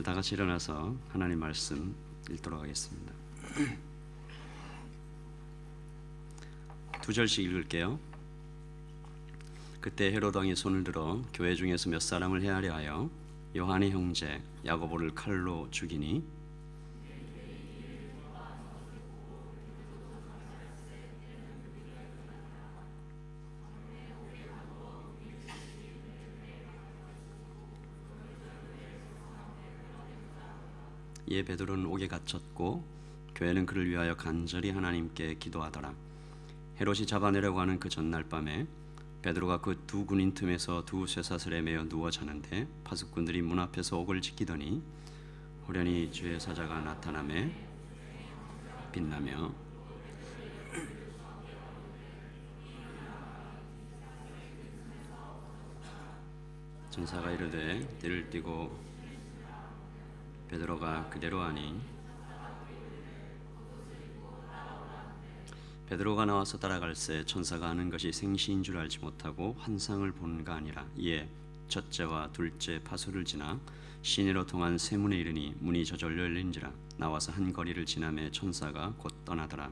다 같이 일어나서 하나님 말씀 읽도록 하겠습니다. 두 절씩 읽을게요. 그때 헤롯 왕이 손을 들어 교회 중에서 몇 사람을 헤아려 하여 요한의 형제 야고보를 칼로 죽이니 이에 베드로는 옥에 갇혔고 교회는 그를 위하여 간절히 하나님께 기도하더라. 헤롯이 잡아내려고 하는 그 전날 밤에 베드로가 그 두 군인 틈에서 두 쇠사슬에 매어 누워 자는데 파수꾼들이 문 앞에서 옥을 지키더니 호련히 주의 사자가 나타나매 빛나며 전사가 이르되 띠를 띠고 베드로가 그대로 하니 베드로가 나와서 따라갈새 천사가 하는 것이 생시인 줄 알지 못하고 환상을 본가 아니라 이에 첫째와 둘째 파수를 지나 시내로 통한 세문에 이르니 문이 저절로 열린지라 나와서 한 거리를 지나매 천사가 곧 떠나더라.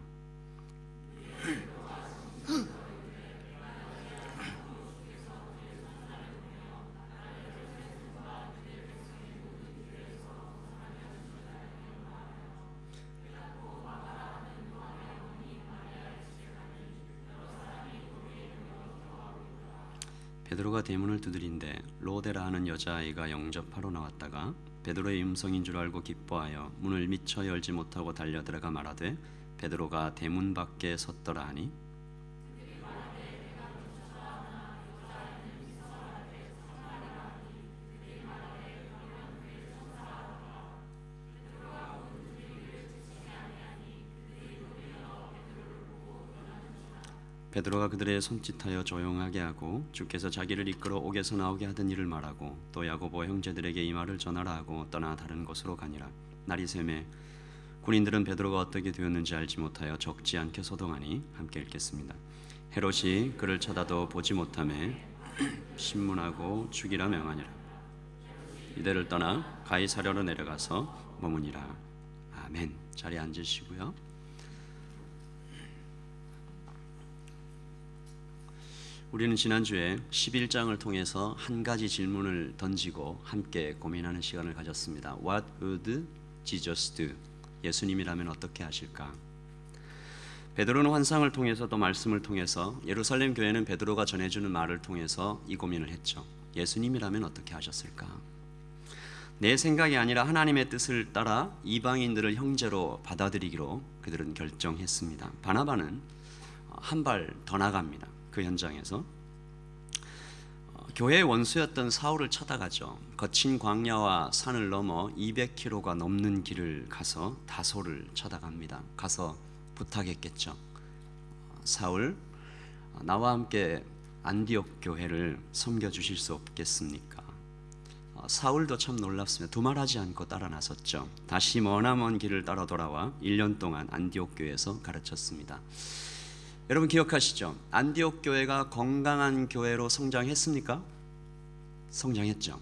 베드로가 대문을 두드린데 로데라 하는 여자아이가 영접하러 나왔다가 베드로의 음성인 줄 알고 기뻐하여 문을 미처 열지 못하고 달려들어가 말하되 베드로가 대문 밖에 섰더라 하니 베드로가 그들의 손짓하여 조용하게 하고 주께서 자기를 이끌어 옥에서 나오게 하던 일을 말하고 또 야고보 형제들에게 이 말을 전하라 하고 떠나 다른 곳으로 가니라. 날이 새매 군인들은 베드로가 어떻게 되었는지 알지 못하여 적지 않게 소동하니 함께 읽겠습니다. 헤롯이 그를 쳐다도 보지 못하매 신문하고 죽이라 명하니라. 이들을 떠나 가이사랴로 내려가서 머무니라. 아멘. 자리에 앉으시고요. 우리는 지난주에 11장을 통해서 한 가지 질문을 던지고 함께 고민하는 시간을 가졌습니다. What would Jesus do? 예수님이라면 어떻게 하실까? 베드로는 환상을 통해서 또 말씀을 통해서 예루살렘 교회는 베드로가 전해주는 말을 통해서 이 고민을 했죠. 예수님이라면 어떻게 하셨을까? 내 생각이 아니라 하나님의 뜻을 따라 이방인들을 형제로 받아들이기로 그들은 결정했습니다. 바나바는 한 발 더 나갑니다. 그 현장에서 교회의 원수였던 사울을 쳐다가죠. 거친 광야와 산을 넘어 200km가 넘는 길을 가서 다소를 쳐다갑니다. 가서 부탁했겠죠. 사울, 나와 함께 안디옥 교회를 섬겨주실 수 없겠습니까? 사울도 참 놀랍습니다. 두말하지 않고 따라 나섰죠. 다시 머나먼 길을 따라 돌아와 1년 동안 안디옥 교회에서 가르쳤습니다. 여러분 기억하시죠? 안디옥 교회가 건강한 교회로 성장했습니까? 성장했죠.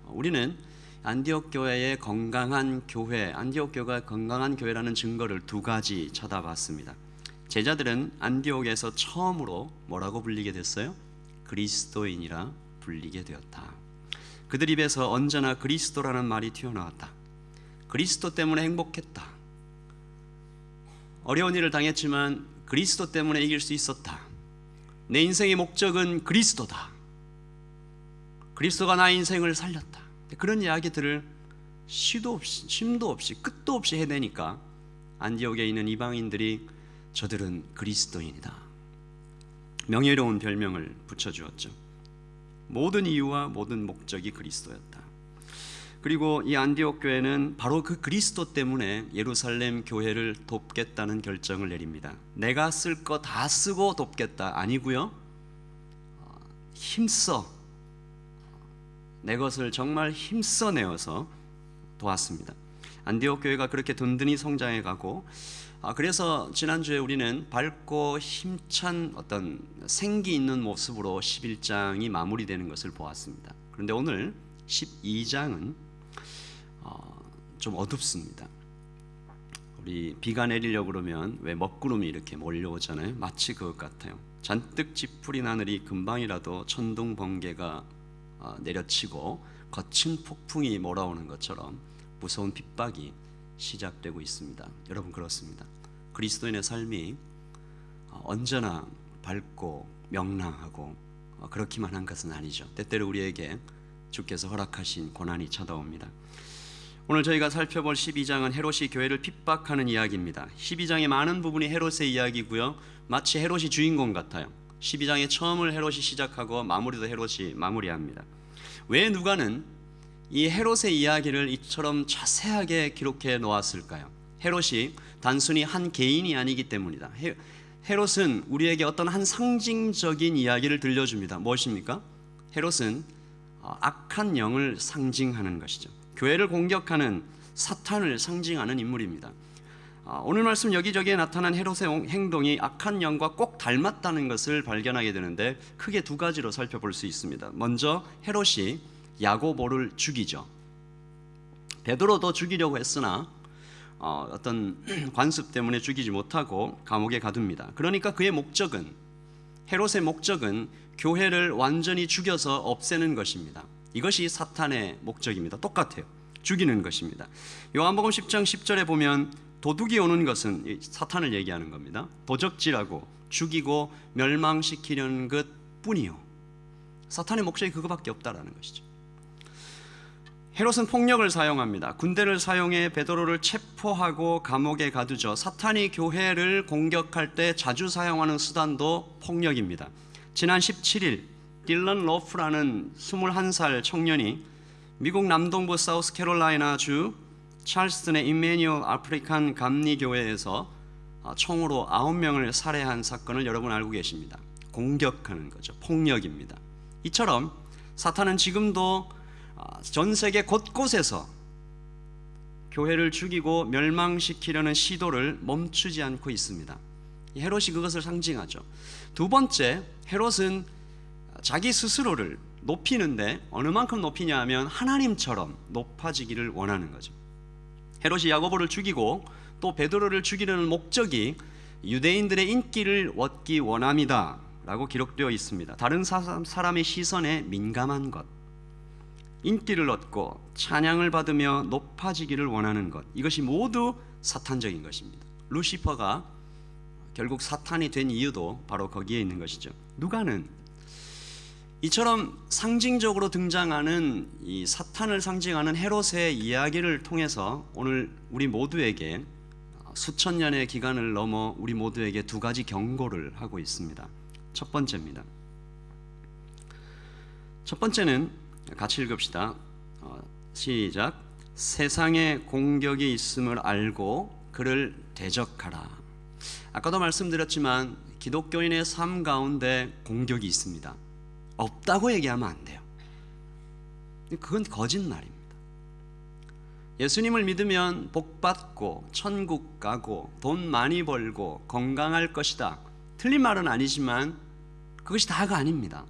우리는 안디옥 교회의 건강한 교회, 안디옥 교회가 건강한 교회라는 증거를 두 가지 찾아봤습니다. 제자들은 안디옥에서 처음으로 뭐라고 불리게 됐어요? 그리스도인이라 불리게 되었다. 그들 입에서 언제나 그리스도라는 말이 튀어나왔다. 그리스도 때문에 행복했다. 어려운 일을 당했지만 그리스도 때문에 이길 수 있었다. 내 인생의 목적은 그리스도다. 그리스도가 나의 인생을 살렸다. 그런 이야기들을 시도 없이, 쉼도 없이, 끝도 없이 해내니까 안디옥에 있는 이방인들이 저들은 그리스도인이다. 명예로운 별명을 붙여주었죠. 모든 이유와 모든 목적이 그리스도였다. 그리고 이 안디옥 교회는 바로 그 그리스도 때문에 예루살렘 교회를 돕겠다는 결정을 내립니다. 내가 쓸 거 다 쓰고 돕겠다 아니고요. 힘써 내 것을 정말 힘써 내어서 도왔습니다. 안디옥 교회가 그렇게 든든히 성장해 가고 그래서 지난주에 우리는 밝고 힘찬 어떤 생기 있는 모습으로 11장이 마무리되는 것을 보았습니다. 그런데 오늘 12장은 좀 어둡습니다. 우리 비가 내리려고 그러면 왜 먹구름이 이렇게 몰려오잖아요. 마치 그것 같아요. 잔뜩 찌푸린 하늘이 금방이라도 천둥 번개가 내려치고 거친 폭풍이 몰아오는 것처럼 무서운 핍박이 시작되고 있습니다. 여러분, 그렇습니다. 그리스도인의 삶이 언제나 밝고 명랑하고 그렇기만 한 것은 아니죠. 때때로 우리에게 주께서 허락하신 고난이 찾아옵니다. 오늘 저희가 살펴볼 12장은 헤롯이 교회를 핍박하는 이야기입니다. 12장의 많은 부분이 헤롯의 이야기고요. 마치 헤롯이 주인공 같아요. 12장의 처음을 헤롯이 시작하고 마무리도 헤롯이 마무리합니다. 왜 누가는 이 헤롯의 이야기를 이처럼 자세하게 기록해 놓았을까요? 헤롯이 단순히 한 개인이 아니기 때문이다. 헤롯은 우리에게 어떤 한 상징적인 이야기를 들려줍니다. 무엇입니까? 헤롯은 악한 영을 상징하는 것이죠. 교회를 공격하는 사탄을 상징하는 인물입니다. 오늘 말씀 여기저기에 나타난 헤롯의 행동이 악한 영과 꼭 닮았다는 것을 발견하게 되는데 크게 두 가지로 살펴볼 수 있습니다. 먼저 헤롯이 야고보를 죽이죠. 베드로도 죽이려고 했으나 어떤 관습 때문에 죽이지 못하고 감옥에 가둡니다. 그러니까 그의 목적은, 헤롯의 목적은 교회를 완전히 죽여서 없애는 것입니다. 이것이 사탄의 목적입니다. 똑같아요. 죽이는 것입니다. 요한복음 10장 10절에 보면 도둑이 오는 것은 사탄을 얘기하는 겁니다. 도적질하고 죽이고 멸망시키려는 것뿐이요. 사탄의 목적이 그거밖에 없다라는 것이죠. 헤롯은 폭력을 사용합니다. 군대를 사용해 베드로를 체포하고 감옥에 가두죠. 사탄이 교회를 공격할 때 자주 사용하는 수단도 폭력입니다. 지난 17일 딜런 로프라는 21살 청년이 미국 남동부 사우스캐롤라이나주 찰스턴의 임마뉴엘 아프리칸 감리교회에서 총으로 9명을 살해한 사건을 여러분 알고 계십니다. 공격하는 거죠. 폭력입니다. 이처럼 사탄은 지금도 전 세계 곳곳에서 교회를 죽이고 멸망시키려는 시도를 멈추지 않고 있습니다. 헤롯이 그것을 상징하죠. 두 번째, 헤롯은 자기 스스로를 높이는데 어느 만큼 높이냐 하면 하나님처럼 높아지기를 원하는 거죠. 헤롯이 야고보를 죽이고 또 베드로를 죽이려는 목적이 유대인들의 인기를 얻기 원함이다 라고 기록되어 있습니다. 다른 사람의 시선에 민감한 것, 인기를 얻고 찬양을 받으며 높아지기를 원하는 것, 이것이 모두 사탄적인 것입니다. 루시퍼가 결국 사탄이 된 이유도 바로 거기에 있는 것이죠. 누가는 이처럼 상징적으로 등장하는 이 사탄을 상징하는 헤롯의 이야기를 통해서 오늘 우리 모두에게 수천 년의 기간을 넘어 우리 모두에게 두 가지 경고를 하고 있습니다. 첫 번째입니다. 첫 번째는 같이 읽읍시다. 시작. 세상에 공격이 있음을 알고 그를 대적하라. 아까도 말씀드렸지만 기독교인의 삶 가운데 공격이 있습니다. 없다고 얘기하면 안 돼요. 그건 거짓말입니다. 예수님을 믿으면 복받고 천국 가고 돈 많이 벌고 건강할 것이다. 틀린 말은 아니지만 그것이 다가 아닙니다.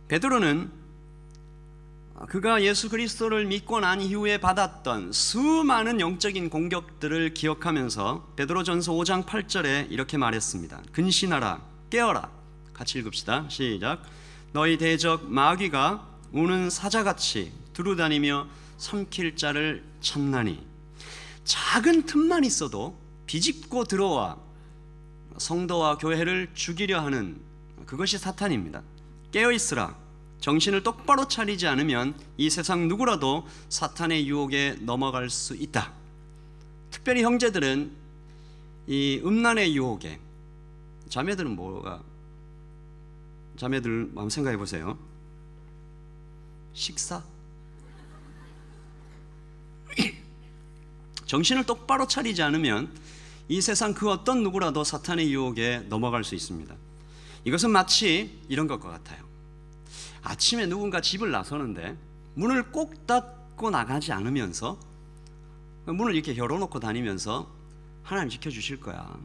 베드로는 그가 예수 그리스도를 믿고 난 이후에 받았던 수많은 영적인 공격들을 기억하면서 베드로전서 5장 8절에 이렇게 말했습니다. 근신하라, 깨어라. 같이 읽읍시다. 시작. 너희 대적 마귀가 우는 사자같이 두루다니며 삼킬 자를 찾나니. 작은 틈만 있어도 비집고 들어와 성도와 교회를 죽이려 하는 그것이 사탄입니다. 깨어있으라. 정신을 똑바로 차리지 않으면 이 세상 누구라도 사탄의 유혹에 넘어갈 수 있다. 특별히 형제들은 이 음란의 유혹에, 자매들은 뭐가, 자매들 한번 생각해 보세요. 식사? 정신을 똑바로 차리지 않으면 이 세상 그 어떤 누구라도 사탄의 유혹에 넘어갈 수 있습니다. 이것은 마치 이런 것과 같아요. 아침에 누군가 집을 나서는데 문을 꼭 닫고 나가지 않으면서 문을 이렇게 열어놓고 다니면서 하나님 지켜주실 거야,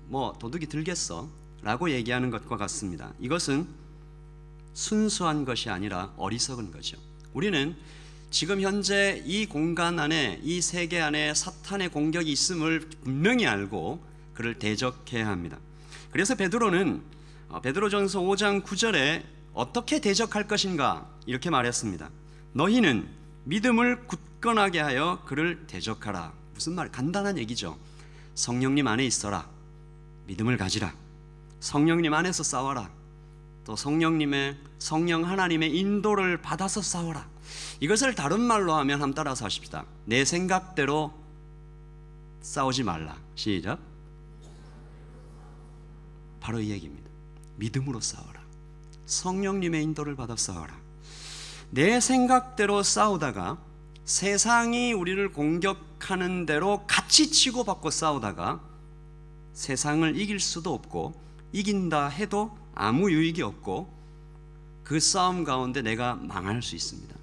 뭐 도둑이 들겠어 라고 얘기하는 것과 같습니다. 이것은 순수한 것이 아니라 어리석은 거죠. 우리는 지금 현재 이 공간 안에, 이 세계 안에 사탄의 공격이 있음을 분명히 알고 그를 대적해야 합니다. 그래서 베드로는 베드로전서 5장 9절에 어떻게 대적할 것인가 이렇게 말했습니다. 너희는 믿음을 굳건하게 하여 그를 대적하라. 무슨 말? 간단한 얘기죠. 성령님 안에 있어라. 믿음을 가지라. 성령님 안에서 싸워라. 또 성령 하나님의 인도를 받아서 싸워라. 이것을 다른 말로 하면 한번 따라서 하십시다. 내 생각대로 싸우지 말라. 시작. 바로 이 얘기입니다. 믿음으로 싸워라. 성령님의 인도를 받아 싸워라. 내 생각대로 싸우다가 세상이 우리를 공격하는 대로 같이 치고받고 싸우다가 세상을 이길 수도 없고 이긴다 해도 아무 유익이 없고 그 싸움 가운데 내가 망할 수 있습니다.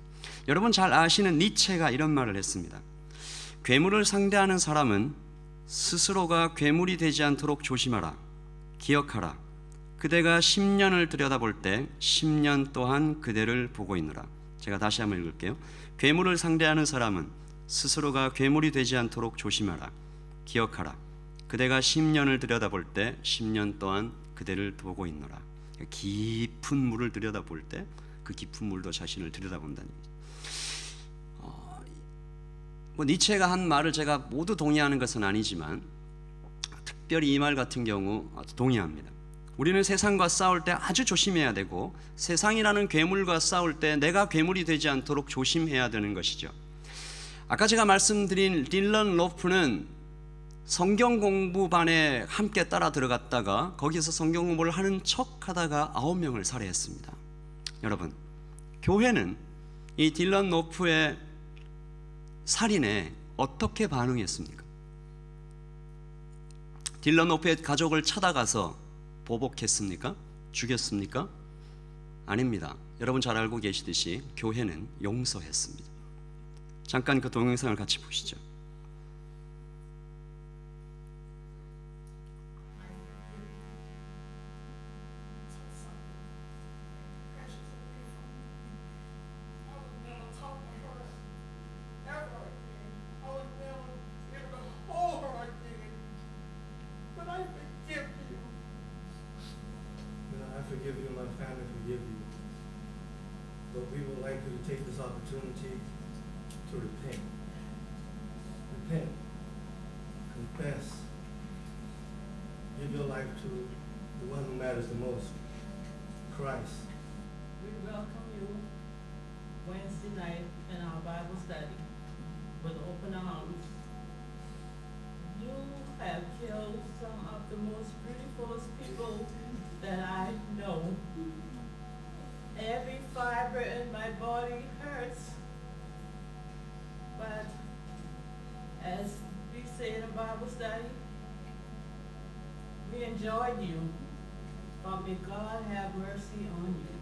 여러분 잘 아시는 니체가 이런 말을 했습니다. 괴물을 상대하는 사람은 스스로가 괴물이 되지 않도록 조심하라. 기억하라. 그대가 10년을 들여다볼 때 10년 동안 그대를 보고 있노라. 제가 다시 한번 읽을게요. 괴물을 상대하는 사람은 스스로가 괴물이 되지 않도록 조심하라. 기억하라. 그대가 10년을 들여다볼 때 10년 동안 그대를 보고 있노라. 깊은 물을 들여다볼 때 그 깊은 물도 자신을 들여다본다는 얘기죠. 니체가 한 말을 제가 모두 동의하는 것은 아니지만 특별히 이 말 같은 경우 동의합니다. 우리는 세상과 싸울 때 아주 조심해야 되고 세상이라는 괴물과 싸울 때 내가 괴물이 되지 않도록 조심해야 되는 것이죠. 아까 제가 말씀드린 딜런 로프는 성경 공부반에 함께 따라 들어갔다가 거기서 성경 공부를 하는 척 하다가 9명을 살해했습니다. 여러분, 교회는 이 딜런 로프의 살인에 어떻게 반응했습니까? 딜런 로프의 가족을 찾아가서 보복했습니까? 죽였습니까? 아닙니다. 여러분 잘 알고 계시듯이 교회는 용서했습니다. 잠깐 그 동영상을 같이 보시죠. Forgive you and my family forgive you. But we would like you to take this opportunity to repent. Repent. Confess. Give your life to the one who matters the most, Christ. We welcome you Wednesday night in our Bible study with open arms. You have killed some of the most beautiful people that I know. Every fiber in my body hurts, but as we say in a Bible study, we enjoyed you, but may God have mercy on you.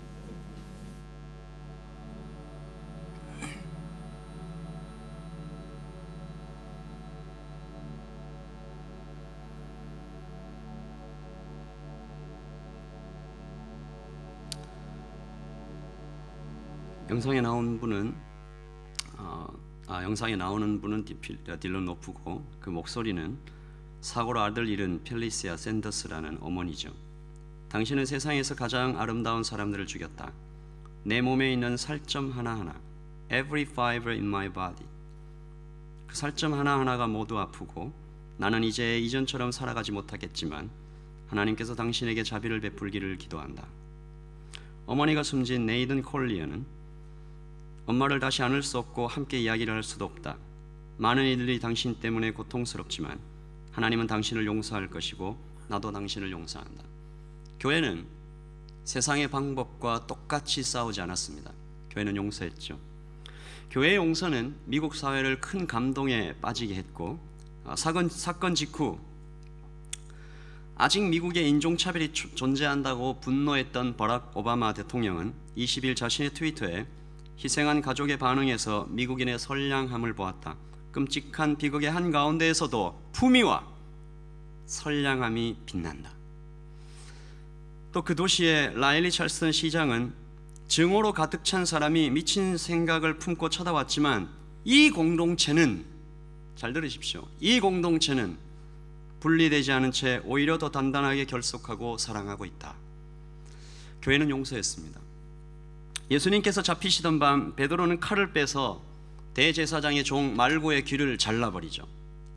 영상에 나오는 분은 딜런 로프고 그 목소리는 사고로 아들 잃은 펠리시아 샌더스라는 어머니죠. 당신은 세상에서 가장 아름다운 사람들을 죽였다. 내 몸에 있는 살점 하나하나, every fiber in my body. 그 살점 하나하나가 모두 아프고 나는 이제 이전처럼 살아가지 못하겠지만 하나님께서 당신에게 자비를 베풀기를 기도한다. 어머니가 숨진 네이든 콜리어는 엄마를 다시 안을 수 없고 함께 이야기를 할 수도 없다. 많은 이들이 당신 때문에 고통스럽지만 하나님은 당신을 용서할 것이고 나도 당신을 용서한다. 교회는 세상의 방법과 똑같이 싸우지 않았습니다. 교회는 용서했죠. 교회의 용서는 미국 사회를 큰 감동에 빠지게 했고 사건 직후 아직 미국에 인종차별이 존재한다고 분노했던 버락 오바마 대통령은 20일 자신의 트위터에 희생한 가족의 반응에서 미국인의 선량함을 보았다. 끔찍한 비극의 한가운데에서도 품위와 선량함이 빛난다. 또 그 도시의 라일리 찰스턴 시장은 증오로 가득 찬 사람이 미친 생각을 품고 쳐다왔지만 이 공동체는, 잘 들으십시오, 이 공동체는 분리되지 않은 채 오히려 더 단단하게 결속하고 사랑하고 있다. 교회는 용서했습니다. 예수님께서 잡히시던 밤 베드로는 칼을 빼서 대제사장의 종 말고의 귀를 잘라버리죠.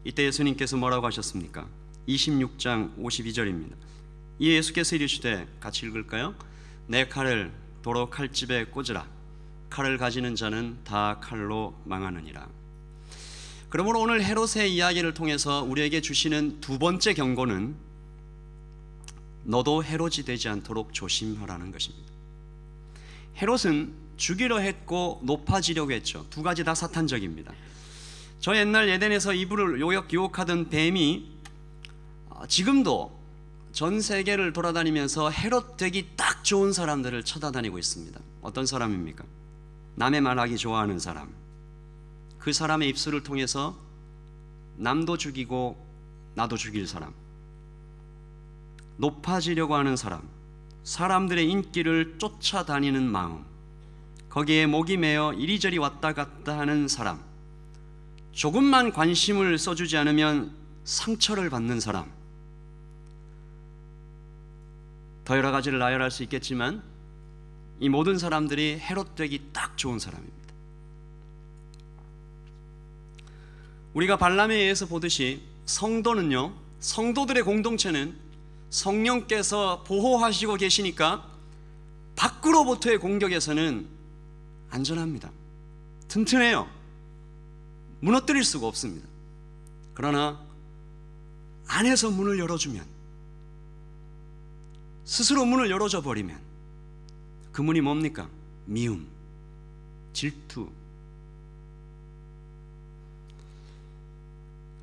이때 예수님께서 뭐라고 하셨습니까? 26장 52절입니다. 이 예수께서 이르시되, 같이 읽을까요? 내 칼을 도로 칼집에 꽂으라. 칼을 가지는 자는 다 칼로 망하느니라. 그러므로 오늘 헤롯의 이야기를 통해서 우리에게 주시는 두 번째 경고는 너도 헤롯이 되지 않도록 조심하라는 것입니다. 헤롯은 죽이려 했고 높아지려고 했죠. 두 가지 다 사탄적입니다. 저 옛날 에덴에서 이브를 유혹하던 뱀이 지금도 전 세계를 돌아다니면서 헤롯 되기 딱 좋은 사람들을 쳐다다니고 있습니다. 어떤 사람입니까? 남의 말하기 좋아하는 사람. 그 사람의 입술을 통해서 남도 죽이고 나도 죽일 사람, 높아지려고 하는 사람, 사람들의 인기를 쫓아다니는 마음, 거기에 목이 메어 이리저리 왔다 갔다 하는 사람, 조금만 관심을 써주지 않으면 상처를 받는 사람, 더 여러 가지를 나열할 수 있겠지만 이 모든 사람들이 헤롯 되기 딱 좋은 사람입니다. 우리가 발람에 의해서 보듯이 성도는요, 성도들의 공동체는 성령께서 보호하시고 계시니까 밖으로부터의 공격에서는 안전합니다. 튼튼해요. 무너뜨릴 수가 없습니다. 그러나 안에서 문을 열어주면, 스스로 문을 열어줘 버리면 그 문이 뭡니까? 미움, 질투,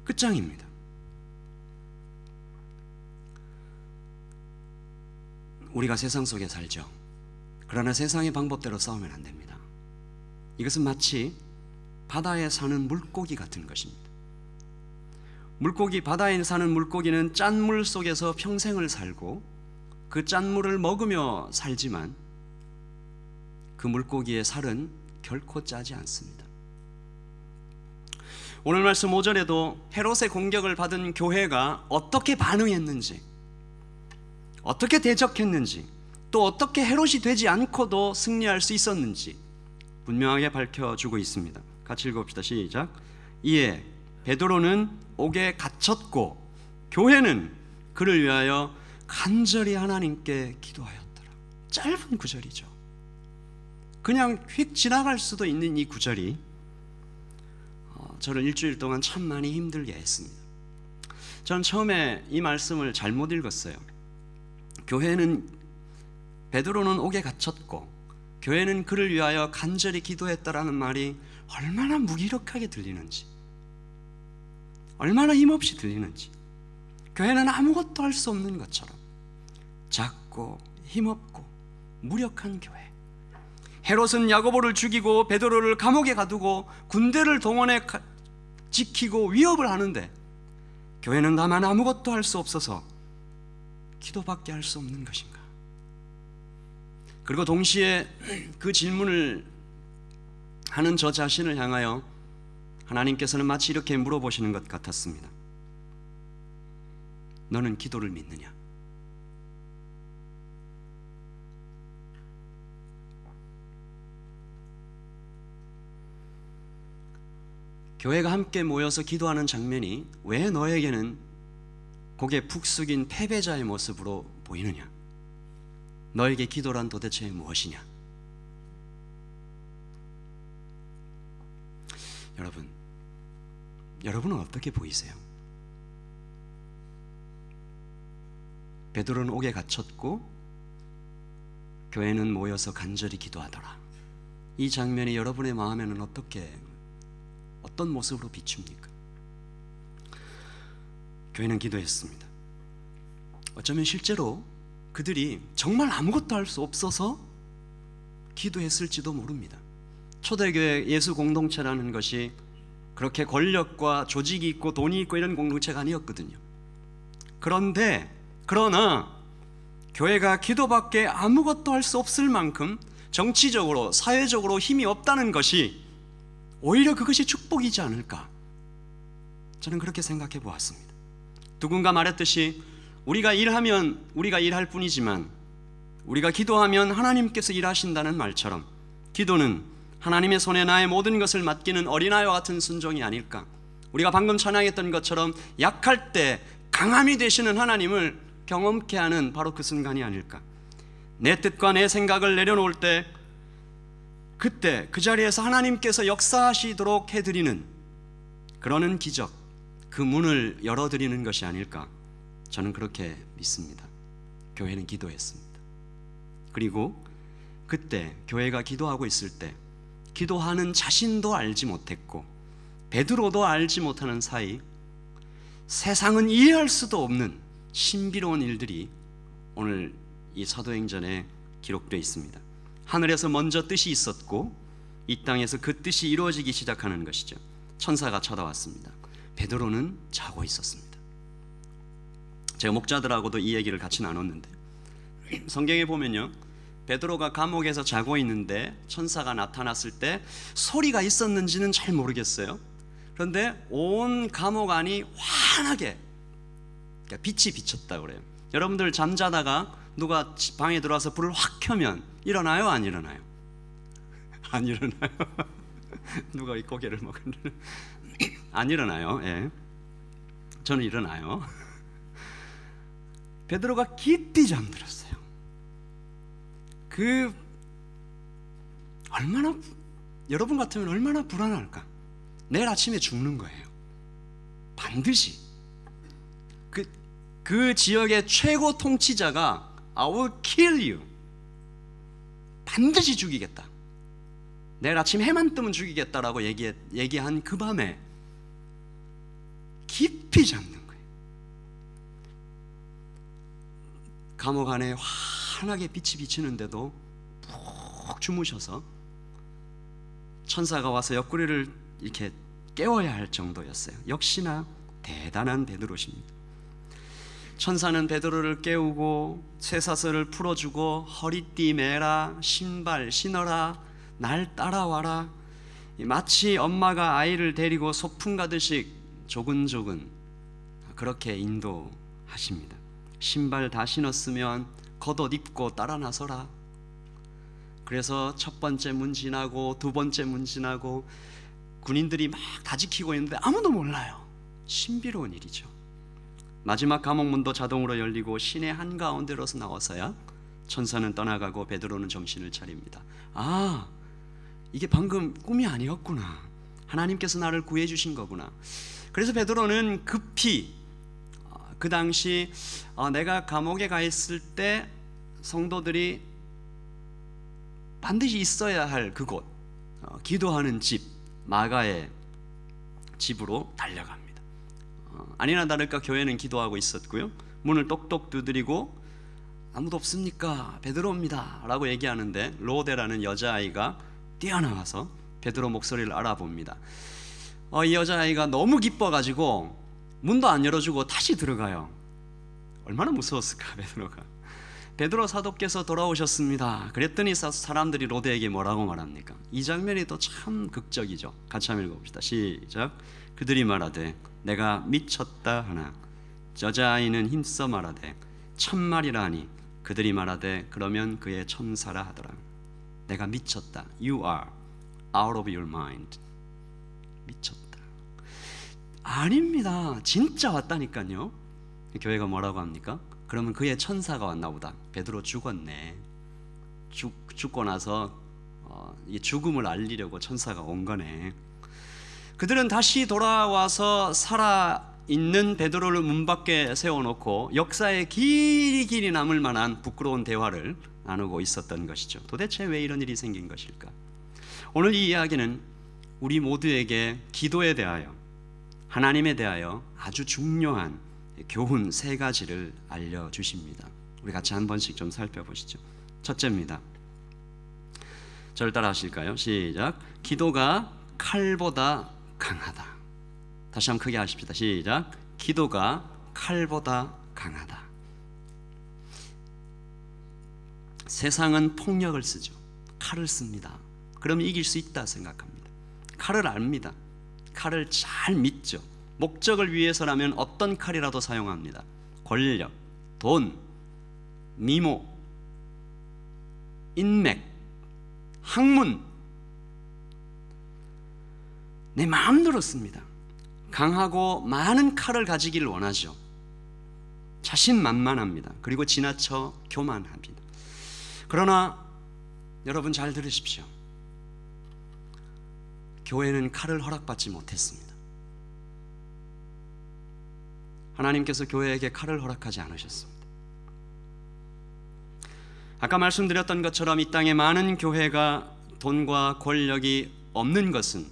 끝장입니다. 우리가 세상 속에 살죠. 그러나 세상의 방법대로 싸우면 안 됩니다. 이것은 마치 바다에 사는 물고기 같은 것입니다. 바다에 사는 물고기는 짠물 속에서 평생을 살고 그 짠물을 먹으며 살지만 그 물고기의 살은 결코 짜지 않습니다. 오늘 말씀 5절에도 헤롯의 공격을 받은 교회가 어떻게 반응했는지, 어떻게 대적했는지, 또 어떻게 헤롯이 되지 않고도 승리할 수 있었는지 분명하게 밝혀주고 있습니다. 같이 읽어봅시다. 시작. 이에 베드로는 옥에 갇혔고 교회는 그를 위하여 간절히 하나님께 기도하였더라. 짧은 구절이죠. 그냥 휙 지나갈 수도 있는 이 구절이 저를 일주일 동안 참 많이 힘들게 했습니다. 저는 처음에 이 말씀을 잘못 읽었어요. 베드로는 옥에 갇혔고 교회는 그를 위하여 간절히 기도했다라는 말이 얼마나 무기력하게 들리는지, 얼마나 힘없이 들리는지, 교회는 아무것도 할 수 없는 것처럼 작고 힘없고 무력한 교회. 헤롯은 야고보를 죽이고 베드로를 감옥에 가두고 군대를 동원해 지키고 위협을 하는데 교회는 다만 아무것도 할 수 없어서 기도밖에 할 수 없는 것인가? 그리고 동시에 그 질문을 하는 저 자신을 향하여 하나님께서는 마치 이렇게 물어보시는 것 같았습니다. 너는 기도를 믿느냐? 교회가 함께 모여서 기도하는 장면이 왜 너에게는 고개 푹 숙인 패배자의 모습으로 보이느냐? 너에게 기도란 도대체 무엇이냐? 여러분은 어떻게 보이세요? 베드로는 옥에 갇혔고 교회는 모여서 간절히 기도하더라. 이 장면이 여러분의 마음에는 어떤 모습으로 비춥니까? 교회는 기도했습니다. 어쩌면 실제로 그들이 정말 아무것도 할 수 없어서 기도했을지도 모릅니다. 초대교회 예수 공동체라는 것이 그렇게 권력과 조직이 있고 돈이 있고 이런 공동체가 아니었거든요. 그러나 교회가 기도밖에 아무것도 할 수 없을 만큼 정치적으로 사회적으로 힘이 없다는 것이 오히려 그것이 축복이지 않을까, 저는 그렇게 생각해 보았습니다. 누군가 말했듯이 우리가 일하면 우리가 일할 뿐이지만 우리가 기도하면 하나님께서 일하신다는 말처럼 기도는 하나님의 손에 나의 모든 것을 맡기는 어린아이와 같은 순종이 아닐까. 우리가 방금 찬양했던 것처럼 약할 때 강함이 되시는 하나님을 경험케 하는 바로 그 순간이 아닐까. 내 뜻과 내 생각을 내려놓을 때 그때 그 자리에서 하나님께서 역사하시도록 해드리는 그러는 기적, 그 문을 열어드리는 것이 아닐까, 저는 그렇게 믿습니다. 교회는 기도했습니다. 그리고 그때 교회가 기도하고 있을 때 기도하는 자신도 알지 못했고 베드로도 알지 못하는 사이 세상은 이해할 수도 없는 신비로운 일들이 오늘 이 사도행전에 기록되어 있습니다. 하늘에서 먼저 뜻이 있었고 이 땅에서 그 뜻이 이루어지기 시작하는 것이죠. 천사가 쳐다왔습니다. 베드로는 자고 있었습니다. 제가 목자들하고도 이 얘기를 같이 나눴는데 성경에 보면요, 베드로가 감옥에서 자고 있는데 천사가 나타났을 때 소리가 있었는지는 잘 모르겠어요. 그런데 온 감옥 안이 환하게 빛이 비쳤다 그래요. 여러분들 잠자다가 누가 방에 들어와서 불을 확 켜면 일어나요? 안 일어나요? 안 일어나요. 누가 이 고개를 먹는 안 일어나요. 예. 저는 일어나요. 베드로가 깊이 잠들었어요. 그 얼마나, 여러분 같으면 얼마나 불안할까. 내일 아침에 죽는 거예요. 반드시 그 지역의 최고 통치자가 I will kill you, 반드시 죽이겠다, 내일 아침 해만 뜨면 죽이겠다라고 얘기한 그 밤에 깊이 잠든 거예요. 감옥 안에 환하게 빛이 비치는데도 푹 주무셔서 천사가 와서 옆구리를 이렇게 깨워야 할 정도였어요. 역시나 대단한 베드로십니다. 천사는 베드로를 깨우고 쇠사슬을 풀어주고 허리띠 매라, 신발 신어라, 날 따라와라, 마치 엄마가 아이를 데리고 소풍 가듯이 조근조근 그렇게 인도하십니다. 신발 다 신었으면 겉옷 입고 따라 나서라. 그래서 첫 번째 문 지나고 두 번째 문 지나고 군인들이 막 다 지키고 있는데 아무도 몰라요. 신비로운 일이죠. 마지막 감옥문도 자동으로 열리고 시내 한가운데로서 나와서야 천사는 떠나가고 베드로는 정신을 차립니다. 아, 이게 방금 꿈이 아니었구나. 하나님께서 나를 구해 주신 거구나. 그래서 베드로는 급히 그 당시 내가 감옥에 가 있을 때 성도들이 반드시 있어야 할 그곳, 기도하는 집 마가의 집으로 달려갑니다. 아니나 다를까 교회는 기도하고 있었고요. 문을 똑똑 두드리고 아무도 없습니까? 베드로입니다 라고 얘기하는데 로데라는 여자아이가 뛰어나와서 베드로 목소리를 알아봅니다. 이 여자아이가 너무 기뻐가지고 문도 안 열어주고 다시 들어가요. 얼마나 무서웠을까 베드로가. 베드로 사도께서 돌아오셨습니다. 그랬더니 사람들이 로데에게 뭐라고 말합니까? 이 장면이 또 참 극적이죠. 같이 한번 읽어봅시다. 시작. 그들이 말하되 내가 미쳤다 하나 여자아이는 힘써 말하되 참말이라 하니 그들이 말하되 그러면 그의 천사라 하더라. 내가 미쳤다. You are out of your mind. 미쳤다. 아닙니다. 진짜 왔다니까요. 교회가 뭐라고 합니까? 그러면 그의 천사가 왔나 보다. 베드로 죽었네. 죽고 나서 이 죽음을 알리려고 천사가 온 거네. 그들은 다시 돌아와서 살아있는 베드로를 문 밖에 세워놓고 역사에 길이 남을 만한 부끄러운 대화를 나누고 있었던 것이죠. 도대체 왜 이런 일이 생긴 것일까? 오늘 이 이야기는 우리 모두에게 기도에 대하여, 하나님에 대하여 아주 중요한 교훈 세 가지를 알려주십니다. 우리 같이 한 번씩 좀 살펴보시죠. 첫째입니다. 저를 따라 하실까요? 시작. 기도가 칼보다 강하다. 다시 한번 크게 하십시다. 시작. 기도가 칼보다 강하다. 세상은 폭력을 쓰죠. 칼을 씁니다. 그럼 이길 수 있다 생각합니다. 칼을 압니다. 칼을 잘 믿죠. 목적을 위해서라면 어떤 칼이라도 사용합니다. 권력, 돈, 미모, 인맥, 학문, 내 마음대로 씁니다. 강하고 많은 칼을 가지기를 원하죠. 자신만만합니다. 그리고 지나쳐 교만합니다. 그러나 여러분 잘 들으십시오. 교회는 칼을 허락받지 못했습니다. 하나님께서 교회에게 칼을 허락하지 않으셨습니다. 아까 말씀드렸던 것처럼 이 땅에 많은 교회가 돈과 권력이 없는 것은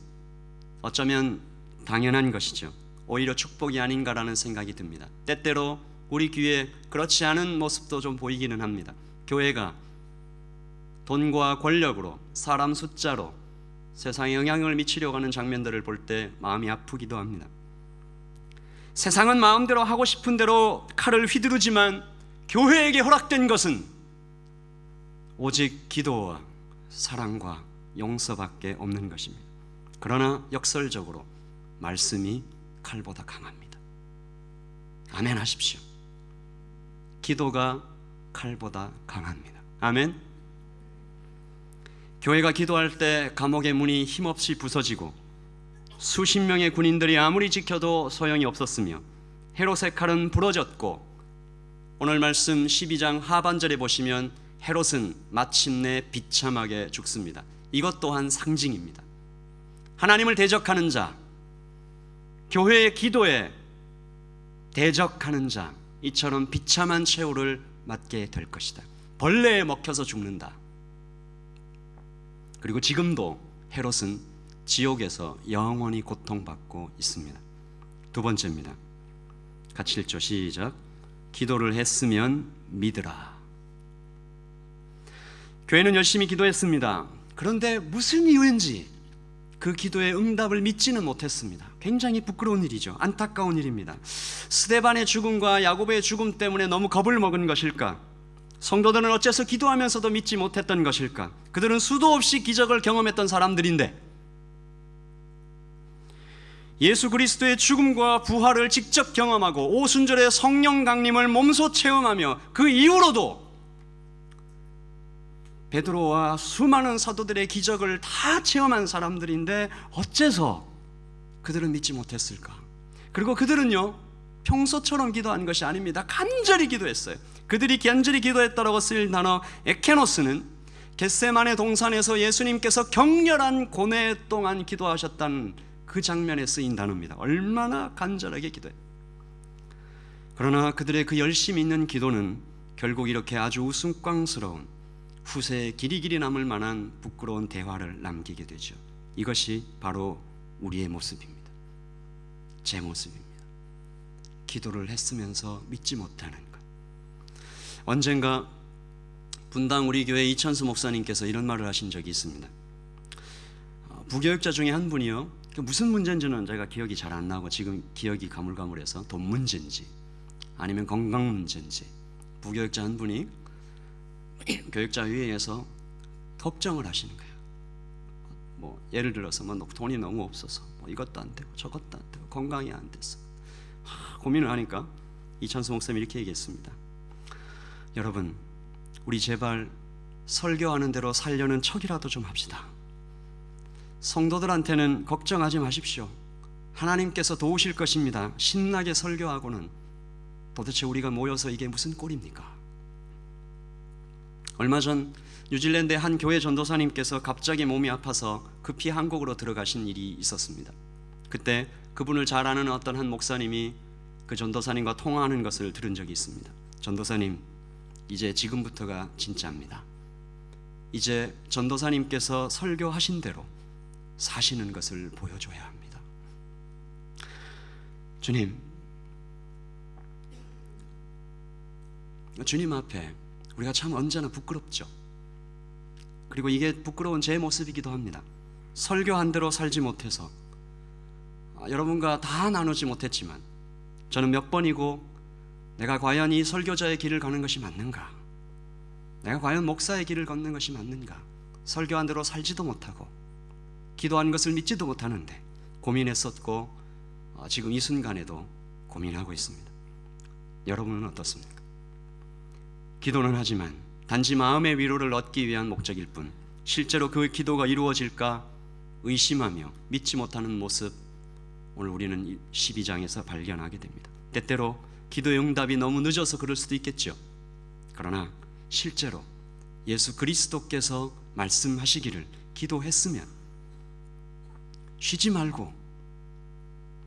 어쩌면 당연한 것이죠. 오히려 축복이 아닌가라는 생각이 듭니다. 때때로 우리 교회에 그렇지 않은 모습도 좀 보이기는 합니다. 교회가 돈과 권력으로, 사람 숫자로 세상에 영향을 미치려고 하는 장면들을 볼 때 마음이 아프기도 합니다. 세상은 마음대로 하고 싶은 대로 칼을 휘두르지만 교회에게 허락된 것은 오직 기도와 사랑과 용서밖에 없는 것입니다. 그러나 역설적으로 말씀이 칼보다 강합니다. 아멘 하십시오. 기도가 칼보다 강합니다. 아멘. 교회가 기도할 때 감옥의 문이 힘없이 부서지고 수십 명의 군인들이 아무리 지켜도 소용이 없었으며 헤롯의 칼은 부러졌고 오늘 말씀 12장 하반절에 보시면 헤롯은 마침내 비참하게 죽습니다. 이것 또한 상징입니다. 하나님을 대적하는 자, 교회의 기도에 대적하는 자, 이처럼 비참한 최후를 맞게 될 것이다. 벌레에 먹혀서 죽는다. 그리고 지금도 헤롯은 지옥에서 영원히 고통받고 있습니다. 두 번째입니다. 같이 읽죠. 시작. 기도를 했으면 믿으라. 교회는 열심히 기도했습니다. 그런데 무슨 이유인지 그 기도의 응답을 믿지는 못했습니다. 굉장히 부끄러운 일이죠. 안타까운 일입니다. 스데반의 죽음과 야고보의 죽음 때문에 너무 겁을 먹은 것일까? 성도들은 어째서 기도하면서도 믿지 못했던 것일까? 그들은 수도 없이 기적을 경험했던 사람들인데 예수 그리스도의 죽음과 부활을 직접 경험하고 오순절의 성령 강림을 몸소 체험하며 그 이후로도 베드로와 수많은 사도들의 기적을 다 체험한 사람들인데 어째서 그들은 믿지 못했을까? 그리고 그들은요, 평소처럼 기도한 것이 아닙니다. 간절히 기도했어요. 그들이 간절히 기도했다라고 쓰일 단어 에케노스는 겟세마네 동산에서 예수님께서 격렬한 고뇌 동안 기도하셨다는 그 장면에 쓰인 단어입니다. 얼마나 간절하게 기도해. 그러나 그들의 그 열심 있는 기도는 결국 이렇게 아주 우스꽝스러운 후세에 길이길이 남을 만한 부끄러운 대화를 남기게 되죠. 이것이 바로 우리의 모습입니다. 제 모습입니다. 기도를 했으면서 믿지 못하는 것. 언젠가 분당 우리 교회 이찬수 목사님께서 이런 말을 하신 적이 있습니다. 부교육자 중에 한 분이요, 무슨 문제인지는 제가 기억이 잘 안 나고 지금 기억이 가물가물해서 돈 문제인지 아니면 건강 문제인지 부교육자 한 분이 교육자 회의에서 걱정을 하시는 거예요. 뭐 예를 들어서 뭐 돈이 너무 없어서 뭐 이것도 안 되고 저것도 안 되고 건강이 안 돼서 고민을 하니까 이찬수 목사님이 이렇게 얘기했습니다. 여러분, 우리 제발 설교하는 대로 살려는 척이라도 좀 합시다. 성도들한테는 걱정하지 마십시오. 하나님께서 도우실 것입니다. 신나게 설교하고는 도대체 우리가 모여서 이게 무슨 꼴입니까? 얼마 전 뉴질랜드의 한 교회 전도사님께서 갑자기 몸이 아파서 급히 한국으로 들어가신 일이 있었습니다. 그때 그분을 잘 아는 어떤 한 목사님이 그 전도사님과 통화하는 것을 들은 적이 있습니다. 전도사님, 이제 지금부터가 진짜입니다. 이제 전도사님께서 설교하신 대로 사시는 것을 보여줘야 합니다. 주님 앞에 우리가 참 언제나 부끄럽죠. 그리고 이게 부끄러운 제 모습이기도 합니다. 설교한 대로 살지 못해서 여러분과 다 나누지 못했지만 저는 몇 번이고 내가 과연 이 설교자의 길을 가는 것이 맞는가? 내가 과연 목사의 길을 걷는 것이 맞는가? 설교한 대로 살지도 못하고 기도한 것을 믿지도 못하는데 고민했었고 지금 이 순간에도 고민하고 있습니다. 여러분은 어떻습니까? 기도는 하지만 단지 마음의 위로를 얻기 위한 목적일 뿐 실제로 그 기도가 이루어질까 의심하며 믿지 못하는 모습, 오늘 우리는 12장에서 발견하게 됩니다. 때때로 기도의 응답이 너무 늦어서 그럴 수도 있겠죠. 그러나 실제로 예수 그리스도께서 말씀하시기를 기도했으면 쉬지 말고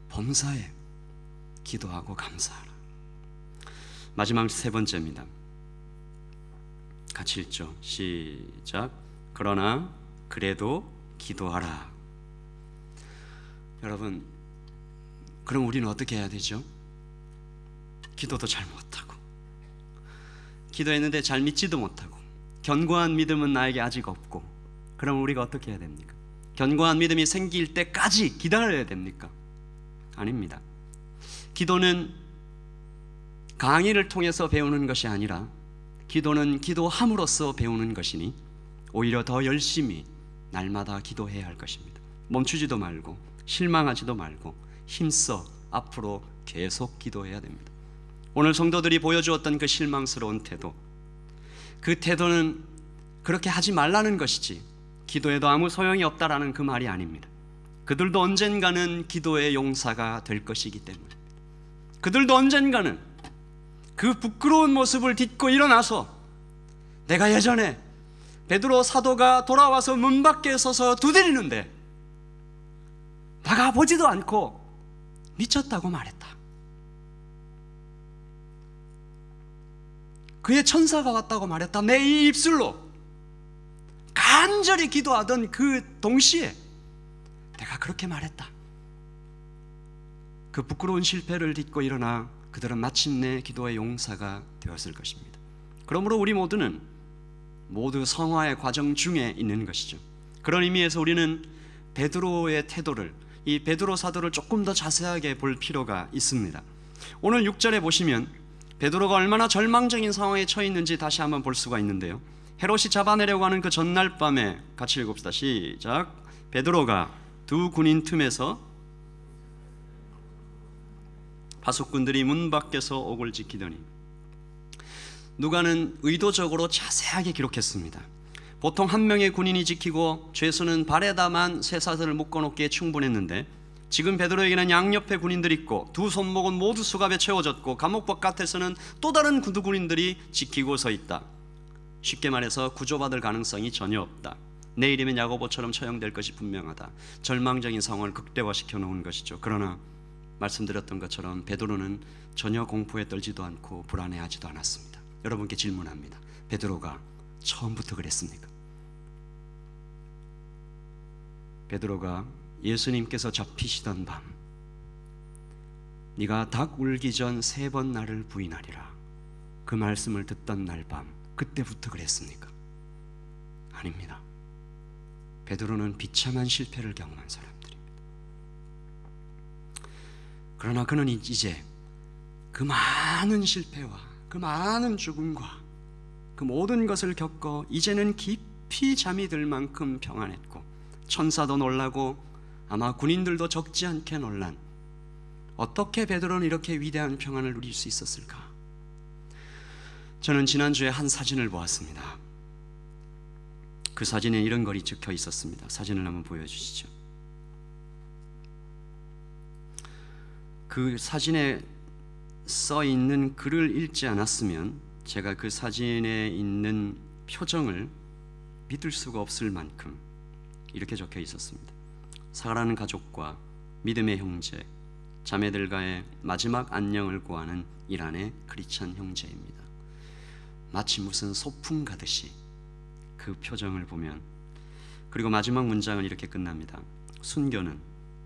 범사에 기도하고 감사하라. 마지막 세 번째입니다. 같이 읽죠. 시작. 그러나 그래도 기도하라. 여러분, 그럼 우리는 어떻게 해야 되죠? 기도도 잘 못하고 기도했는데 잘 믿지도 못하고 견고한 믿음은 나에게 아직 없고, 그럼 우리가 어떻게 해야 됩니까? 견고한 믿음이 생길 때까지 기다려야 됩니까? 아닙니다. 기도는 강의를 통해서 배우는 것이 아니라 기도는 기도함으로써 배우는 것이니 오히려 더 열심히 날마다 기도해야 할 것입니다. 멈추지도 말고 실망하지도 말고 힘써 앞으로 계속 기도해야 됩니다. 오늘 성도들이 보여주었던 그 실망스러운 태도, 그 태도는 그렇게 하지 말라는 것이지 기도에도 아무 소용이 없다라는 그 말이 아닙니다. 그들도 언젠가는 기도의 용사가 될 것이기 때문입니다. 그들도 언젠가는 그 부끄러운 모습을 딛고 일어나서, 내가 예전에 베드로 사도가 돌아와서 문 밖에 서서 두드리는데 나가보지도 않고 미쳤다고 말했다. 그의 천사가 왔다고 말했다. 내 이 입술로 간절히 기도하던 그 동시에 내가 그렇게 말했다. 그 부끄러운 실패를 딛고 일어나 그들은 마침내 기도의 용사가 되었을 것입니다. 그러므로 우리 모두는 모두 성화의 과정 중에 있는 것이죠. 그런 의미에서 우리는 베드로의 태도를, 이 베드로 사도를 조금 더 자세하게 볼 필요가 있습니다. 오늘 6절에 보시면 베드로가 얼마나 절망적인 상황에 처해 있는지 다시 한번 볼 수가 있는데요. 헤롯이 잡아내려고 하는 그 전날 밤에 같이 읽읍시다. 시작. 베드로가 두 군인 틈에서 파수꾼들이 문 밖에서 옥을 지키더니, 누가는 의도적으로 자세하게 기록했습니다. 보통 한 명의 군인이 지키고 죄수는 발에다만 쇠사슬을 묶어놓기에 충분했는데 지금 베드로에게는 양옆에 군인들이 있고 두 손목은 모두 수갑에 채워졌고 감옥 바깥에서는 또 다른 구두 군인들이 지키고 서 있다. 쉽게 말해서 구조받을 가능성이 전혀 없다. 내일이면 야고보처럼 처형될 것이 분명하다. 절망적인 상황을 극대화시켜 놓은 것이죠. 그러나 말씀드렸던 것처럼 베드로는 전혀 공포에 떨지도 않고 불안해하지도 않았습니다. 여러분께 질문합니다. 베드로가 처음부터 그랬습니까? 베드로가 예수님께서 잡히시던 밤, 네가 닭 울기 전 3번 나를 부인하리라, 그 말씀을 듣던 날 밤, 그때부터 그랬습니까? 아닙니다. 베드로는 비참한 실패를 경험한 사람들입니다. 그러나 그는 이제 그 많은 실패와 그 많은 죽음과 그 모든 것을 겪어 이제는 깊이 잠이 들 만큼 평안했고, 천사도 놀라고 아마 군인들도 적지 않게 놀란, 어떻게 베드로는 이렇게 위대한 평안을 누릴 수 있었을까? 저는 지난주에 한 사진을 보았습니다. 그 사진에 이런 글이 적혀 있었습니다. 사진을 한번 보여주시죠. 그 사진에 써 있는 글을 읽지 않았으면 제가 그 사진에 있는 표정을 믿을 수가 없을 만큼 이렇게 적혀 있었습니다. 사랑하는 가족과 믿음의 형제, 자매들과의 마지막 안녕을 구하는 이란의 크리스찬 형제입니다. 마치 무슨 소풍 가듯이 그 표정을 보면, 그리고 마지막 문장은 이렇게 끝납니다. 순교는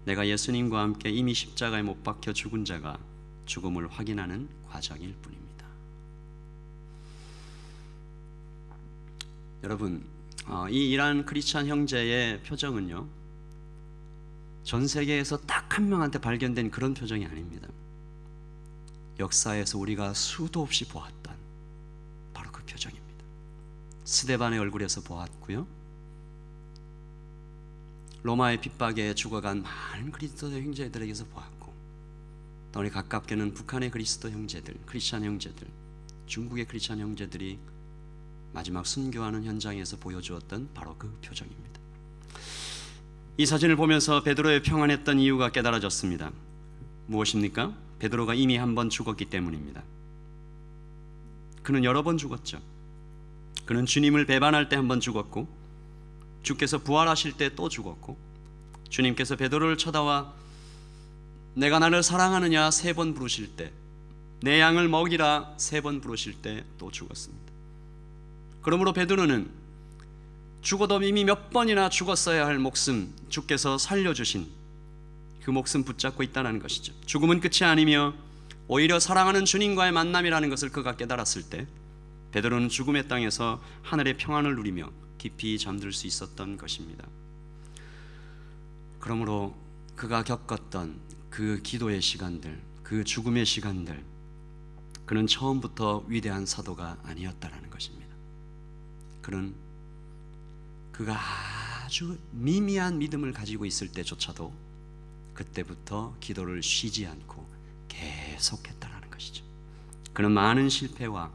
내가 예수님과 함께 이미 십자가에 못 박혀 죽은 자가 죽음을 확인하는 과정일 뿐입니다. 여러분, 이 이란 크리스찬 형제의 표정은요, 전 세계에서 딱 한 명한테 발견된 그런 표정이 아닙니다. 역사에서 우리가 수도 없이 보았던 바로 그 표정입니다. 스데반의 얼굴에서 보았고요, 로마의 핍박에 죽어간 많은 그리스도 형제들에게서 보았고, 또 우리 가깝게는 북한의 그리스도 형제들, 크리스찬 형제들, 중국의 크리스찬 형제들이 마지막 순교하는 현장에서 보여주었던 바로 그 표정입니다. 이 사진을 보면서 베드로의 평안했던 이유가 깨달아졌습니다. 무엇입니까? 베드로가 이미 한 번 죽었기 때문입니다. 그는 여러 번 죽었죠. 그는 주님을 배반할 때 한 번 죽었고, 주께서 부활하실 때 또 죽었고, 주님께서 베드로를 쳐다와 내가 나를 사랑하느냐 3번 부르실 때, 내 양을 먹이라 3번 부르실 때 또 죽었습니다. 그러므로 베드로는 죽어도 이미 몇 번이나 죽었어야 할 목숨, 주께서 살려주신 그 목숨 붙잡고 있다는 것이죠. 죽음은 끝이 아니며 오히려 사랑하는 주님과의 만남이라는 것을 그가 깨달았을 때, 베드로는 죽음의 땅에서 하늘의 평안을 누리며 깊이 잠들 수 있었던 것입니다. 그러므로 그가 겪었던 그 기도의 시간들, 그 죽음의 시간들, 그는 처음부터 위대한 사도가 아니었다라는 것입니다. 그는 그가 아주 미미한 믿음을 가지고 있을 때조차도 그때부터 기도를 쉬지 않고 계속했다라는 것이죠. 그는 많은 실패와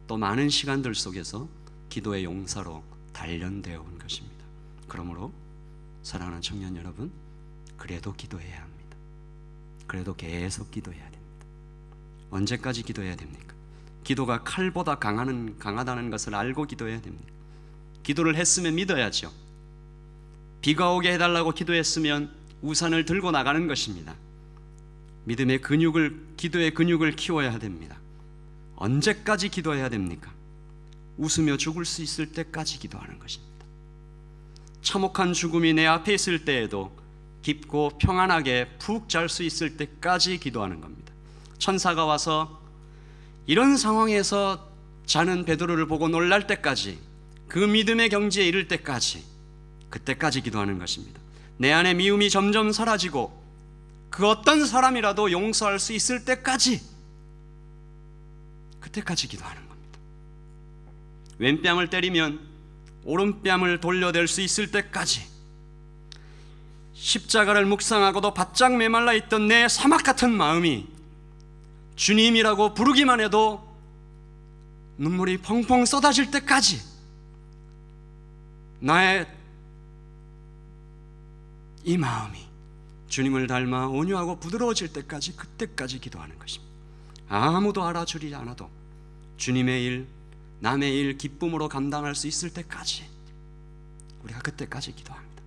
또 많은 시간들 속에서 기도의 용사로 단련되어 온 것입니다. 그러므로 사랑하는 청년 여러분, 그래도 기도해야 합니다. 그래도 계속 기도해야 됩니다. 언제까지 기도해야 됩니까? 기도가 칼보다 강하다는 것을 알고 기도해야 됩니다. 기도를 했으면 믿어야죠. 비가 오게 해달라고 기도했으면 우산을 들고 나가는 것입니다. 믿음의 근육을, 기도의 근육을 키워야 됩니다. 언제까지 기도해야 됩니까? 웃으며 죽을 수 있을 때까지 기도하는 것입니다. 참혹한 죽음이 내 앞에 있을 때에도 깊고 평안하게 푹 잘 수 있을 때까지 기도하는 겁니다. 천사가 와서 이런 상황에서 자는 베드로를 보고 놀랄 때까지, 그 믿음의 경지에 이를 때까지, 그때까지 기도하는 것입니다. 내 안에 미움이 점점 사라지고 그 어떤 사람이라도 용서할 수 있을 때까지, 그때까지 기도하는 겁니다. 왼뺨을 때리면 오른뺨을 돌려댈 수 있을 때까지, 십자가를 묵상하고도 바짝 메말라 있던 내 사막 같은 마음이 주님이라고 부르기만 해도 눈물이 펑펑 쏟아질 때까지, 나의 이 마음이 주님을 닮아 온유하고 부드러워질 때까지, 그때까지 기도하는 것입니다. 아무도 알아주지 않아도 주님의 일, 남의 일 기쁨으로 감당할 수 있을 때까지 우리가 그때까지 기도합니다.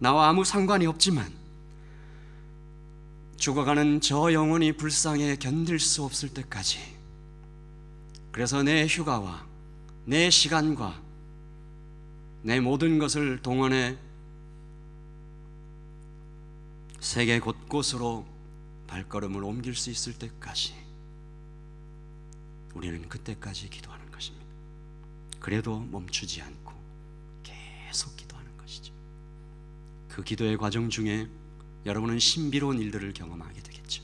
나와 아무 상관이 없지만 죽어가는 저 영혼이 불쌍해 견딜 수 없을 때까지, 그래서 내 휴가와 내 시간과 내 모든 것을 동원해 세계 곳곳으로 발걸음을 옮길 수 있을 때까지 우리는 그때까지 기도하는 것입니다. 그래도 멈추지 않고 계속 기도하는 것이죠. 그 기도의 과정 중에 여러분은 신비로운 일들을 경험하게 되겠죠.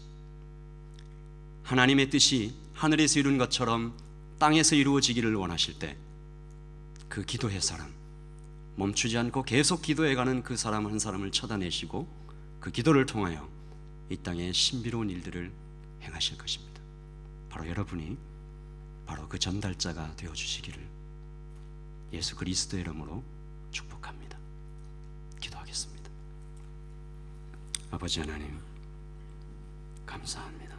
하나님의 뜻이 하늘에서 이룬 것처럼 땅에서 이루어지기를 원하실 때, 그 기도의 사람, 멈추지 않고 계속 기도해가는 그 사람 한 사람을 쳐다내시고 그 기도를 통하여 이 땅에 신비로운 일들을 행하실 것입니다. 바로 여러분이 바로 그 전달자가 되어주시기를 예수 그리스도의 이름으로 축복합니다. 기도하겠습니다. 아버지 하나님, 감사합니다.